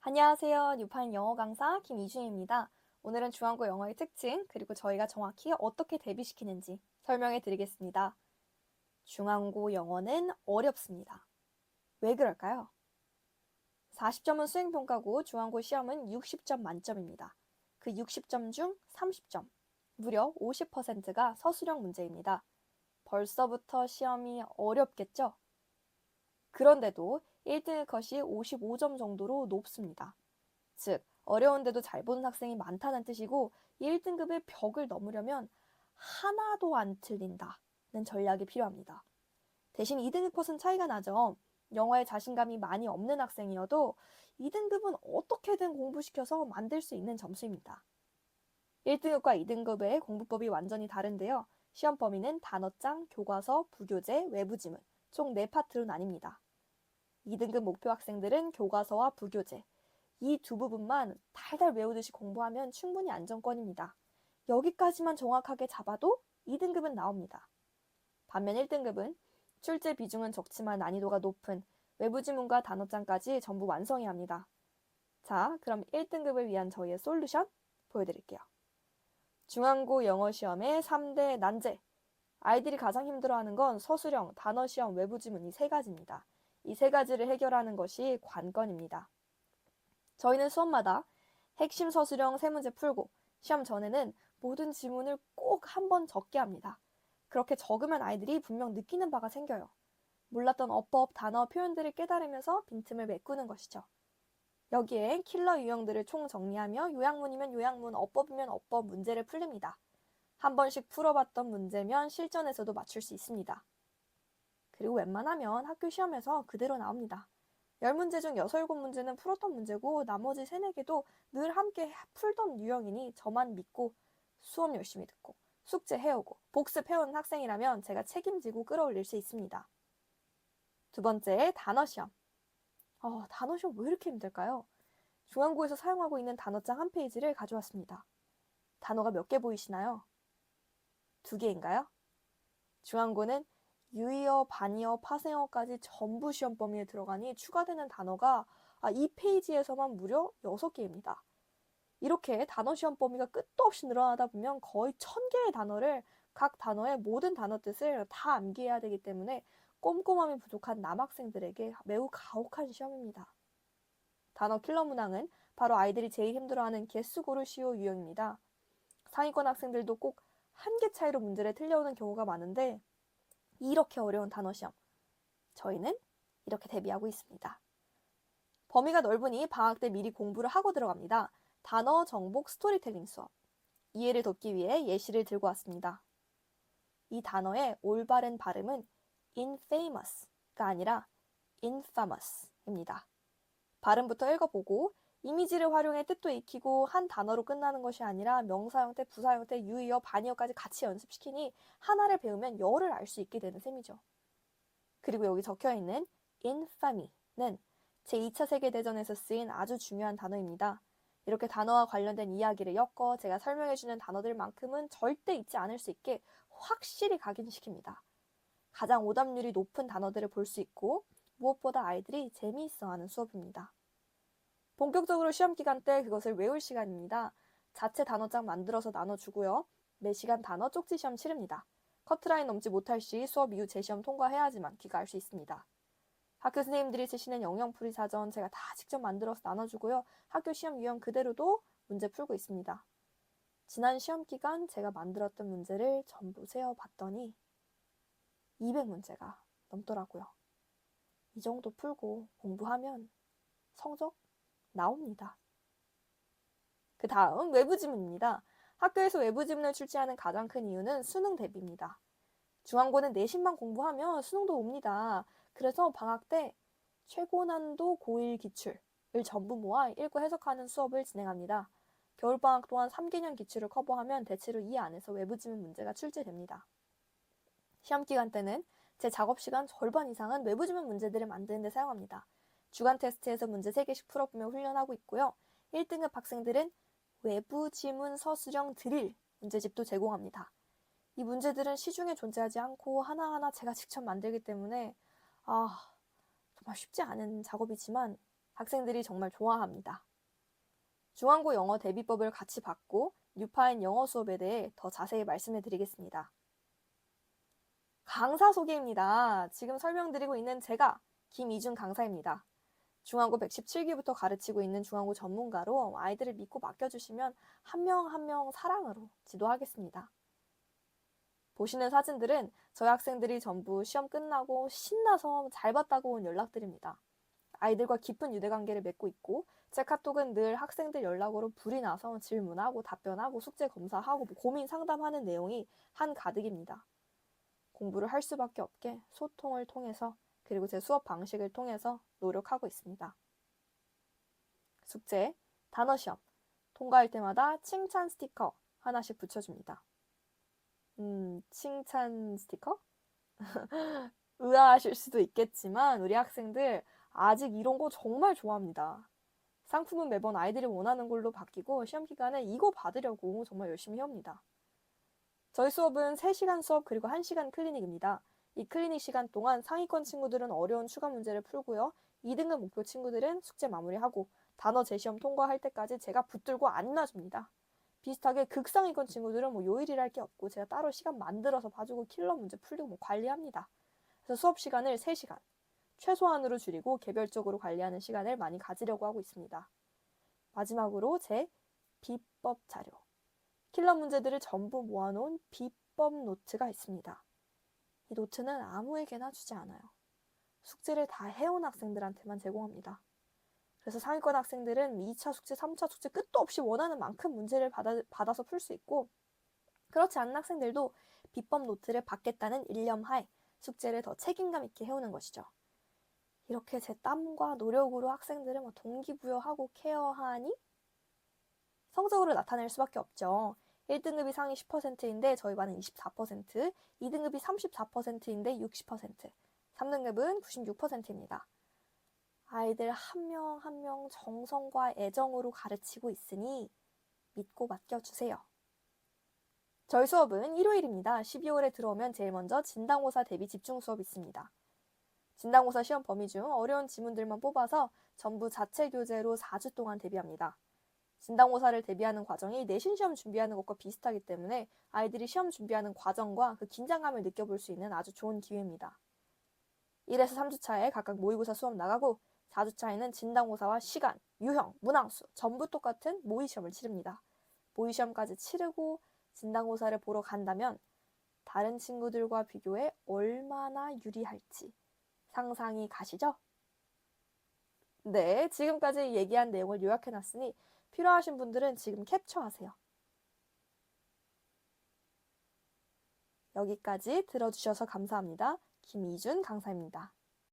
안녕하세요. 뉴판 영어 강사 김이준입니다. 오늘은 중앙고 영어의 특징, 그리고 저희가 정확히 어떻게 대비시키는지 설명해 드리겠습니다. 중앙고 영어는 어렵습니다. 왜 그럴까요? 40점은 수행평가고 중앙고 시험은 60점 만점입니다. 그 60점 중 30점, 무려 50%가 서술형 문제입니다. 벌써부터 시험이 어렵겠죠? 그런데도 1등의 컷이 55점 정도로 높습니다. 즉, 어려운데도 잘 보는 학생이 많다는 뜻이고 1등급의 벽을 넘으려면 하나도 안 틀린다는 전략이 필요합니다. 대신 2등급 컷은 차이가 나죠. 영어에 자신감이 많이 없는 학생이어도 2등급은 어떻게든 공부시켜서 만들 수 있는 점수입니다. 1등급과 2등급의 공부법이 완전히 다른데요. 시험 범위는 단어장, 교과서, 부교재, 외부지문 총 4파트로 나뉩니다. 2등급 목표 학생들은 교과서와 부교재, 이 두 부분만 달달 외우듯이 공부하면 충분히 안정권입니다. 여기까지만 정확하게 잡아도 2등급은 나옵니다. 반면 1등급은 출제 비중은 적지만 난이도가 높은 외부지문과 단어장까지 전부 완성해야 합니다. 자, 그럼 1등급을 위한 저희의 솔루션 보여드릴게요. 중앙고 영어 시험의 3대 난제. 아이들이 가장 힘들어하는 건 서술형, 단어시험, 외부지문 이 3가지입니다. 이 3가지를 해결하는 것이 관건입니다. 저희는 수업마다 핵심 서술형 3문제 풀고 시험 전에는 모든 지문을 꼭 한 번 적게 합니다. 그렇게 적으면 아이들이 분명 느끼는 바가 생겨요. 몰랐던 어법, 단어, 표현들을 깨달으면서 빈틈을 메꾸는 것이죠. 여기에 킬러 유형들을 총 정리하며 요약문이면 요약문, 어법이면 어법 문제를 풀립니다. 한 번씩 풀어봤던 문제면 실전에서도 맞출 수 있습니다. 그리고 웬만하면 학교 시험에서 그대로 나옵니다. 10문제 중 6, 7문제는 풀었던 문제고 나머지 3, 4개도 늘 함께 풀던 유형이니 저만 믿고 수업 열심히 듣고 숙제 해오고 복습해오는 학생이라면 제가 책임지고 끌어올릴 수 있습니다. 두 번째, 단어시험. 단어시험 왜 이렇게 힘들까요? 중앙고에서 사용하고 있는 단어장 한 페이지를 가져왔습니다. 단어가 몇 개 보이시나요? 2개인가요? 중앙고는 유의어, 반의어, 파생어까지 전부 시험 범위에 들어가니 추가되는 단어가 이 페이지에서만 무려 6개입니다. 이렇게 단어 시험 범위가 끝도 없이 늘어나다 보면 거의 1000개의 단어를 각 단어의 모든 단어 뜻을 다 암기해야 되기 때문에 꼼꼼함이 부족한 남학생들에게 매우 가혹한 시험입니다. 단어 킬러 문항은 바로 아이들이 제일 힘들어하는 개수고를 시효 유형입니다. 상위권 학생들도 꼭 한 개 차이로 문제를 틀려오는 경우가 많은데 이렇게 어려운 단어 시험, 저희는 이렇게 대비하고 있습니다. 범위가 넓으니 방학 때 미리 공부를 하고 들어갑니다. 단어, 정복, 스토리텔링 수업. 이해를 돕기 위해 예시를 들고 왔습니다. 이 단어의 올바른 발음은 infamous가 아니라 infamous입니다. 발음부터 읽어보고 이미지를 활용해 뜻도 익히고 한 단어로 끝나는 것이 아니라 명사 형태, 부사 형태, 유의어, 반의어까지 같이 연습시키니 하나를 배우면 열을 알 수 있게 되는 셈이죠. 그리고 여기 적혀있는 infamy는 제2차 세계대전에서 쓰인 아주 중요한 단어입니다. 이렇게 단어와 관련된 이야기를 엮어 제가 설명해주는 단어들만큼은 절대 잊지 않을 수 있게 확실히 각인시킵니다. 가장 오답률이 높은 단어들을 볼 수 있고 무엇보다 아이들이 재미있어하는 수업입니다. 본격적으로 시험 기간 때 그것을 외울 시간입니다. 자체 단어장 만들어서 나눠주고요. 매 시간 단어 쪽지 시험 치릅니다. 커트라인 넘지 못할 시 수업 이후 재시험 통과해야지만 귀가할 수 있습니다. 학교 선생님들이 쓰시는 영영풀이 사전 제가 다 직접 만들어서 나눠주고요. 학교 시험 유형 그대로도 문제 풀고 있습니다. 지난 시험 기간 제가 만들었던 문제를 전부 세어봤더니 200문제가 넘더라고요. 이 정도 풀고 공부하면 성적 나옵니다. 그 다음 외부지문입니다. 학교에서 외부지문을 출제하는 가장 큰 이유는 수능 대비입니다. 중앙고는 내신만 공부하면 수능도 옵니다. 그래서 방학 때 최고난도 고1 기출을 전부 모아 읽고 해석하는 수업을 진행합니다. 겨울방학 동안 3개년 기출을 커버하면 대체로 이 안에서 외부지문 문제가 출제됩니다. 시험 기간 때는 제 작업시간 절반 이상은 외부지문 문제들을 만드는 데 사용합니다. 주간 테스트에서 문제 3개씩 풀어보며 훈련하고 있고요. 1등급 학생들은 외부지문 서술형 드릴 문제집도 제공합니다. 이 문제들은 시중에 존재하지 않고 하나하나 제가 직접 만들기 때문에 정말 쉽지 않은 작업이지만 학생들이 정말 좋아합니다. 중앙고 영어 대비법을 같이 받고 뉴파인 영어 수업에 대해 더 자세히 말씀해 드리겠습니다. 강사 소개입니다. 지금 설명드리고 있는 제가 김이준 강사입니다. 중앙고 117기부터 가르치고 있는 중앙고 전문가로 아이들을 믿고 맡겨주시면 한 명 한 명 사랑으로 지도하겠습니다. 보시는 사진들은 저희 학생들이 전부 시험 끝나고 신나서 잘 봤다고 온 연락들입니다. 아이들과 깊은 유대관계를 맺고 있고 제 카톡은 늘 학생들 연락으로 불이 나서 질문하고 답변하고 숙제 검사하고 고민 상담하는 내용이 한가득입니다. 공부를 할 수밖에 없게 소통을 통해서 그리고 제 수업 방식을 통해서 노력하고 있습니다. 숙제, 단어 시험, 통과할 때마다 칭찬 스티커 하나씩 붙여줍니다. 칭찬 스티커? 의아하실 수도 있겠지만 우리 학생들 아직 이런 거 정말 좋아합니다. 상품은 매번 아이들이 원하는 걸로 바뀌고 시험 기간에 이거 받으려고 정말 열심히 해옵니다. 저희 수업은 3시간 수업 그리고 1시간 클리닉입니다. 이 클리닉 시간 동안 상위권 친구들은 어려운 추가 문제를 풀고요. 2등급 목표 친구들은 숙제 마무리하고 단어 재시험 통과할 때까지 제가 붙들고 안 놔줍니다. 비슷하게 극상위권 친구들은 요일이라 할 게 없고 제가 따로 시간 만들어서 봐주고 킬러 문제 풀리고 관리합니다. 그래서 수업 시간을 3시간, 최소한으로 줄이고 개별적으로 관리하는 시간을 많이 가지려고 하고 있습니다. 마지막으로 제 비법 자료. 킬러 문제들을 전부 모아놓은 비법 노트가 있습니다. 이 노트는 아무에게나 주지 않아요. 숙제를 다 해온 학생들한테만 제공합니다. 그래서 상위권 학생들은 2차 숙제, 3차 숙제 끝도 없이 원하는 만큼 문제를 받아서 풀 수 있고 그렇지 않은 학생들도 비법 노트를 받겠다는 일념하에 숙제를 더 책임감 있게 해오는 것이죠. 이렇게 제 땀과 노력으로 학생들을 동기부여하고 케어하니 성적으로 나타낼 수밖에 없죠. 1등급이 상위 10%인데 저희 반은 24%, 2등급이 34%인데 60%, 3등급은 96%입니다. 아이들 한 명 한 명 정성과 애정으로 가르치고 있으니 믿고 맡겨주세요. 저희 수업은 일요일입니다. 12월에 들어오면 제일 먼저 진단고사 대비 집중 수업이 있습니다. 진단고사 시험 범위 중 어려운 지문들만 뽑아서 전부 자체 교재로 4주 동안 대비합니다. 진단고사를 대비하는 과정이 내신 시험 준비하는 것과 비슷하기 때문에 아이들이 시험 준비하는 과정과 그 긴장감을 느껴볼 수 있는 아주 좋은 기회입니다. 1에서 3주차에 각각 모의고사 수업 나가고 4주차에는 진단고사와 시간, 유형, 문항수 전부 똑같은 모의시험을 치릅니다. 모의시험까지 치르고 진단고사를 보러 간다면 다른 친구들과 비교해 얼마나 유리할지 상상이 가시죠? 네, 지금까지 얘기한 내용을 요약해놨으니 필요하신 분들은 지금 캡처하세요. 여기까지 들어주셔서 감사합니다. 김이준 강사입니다.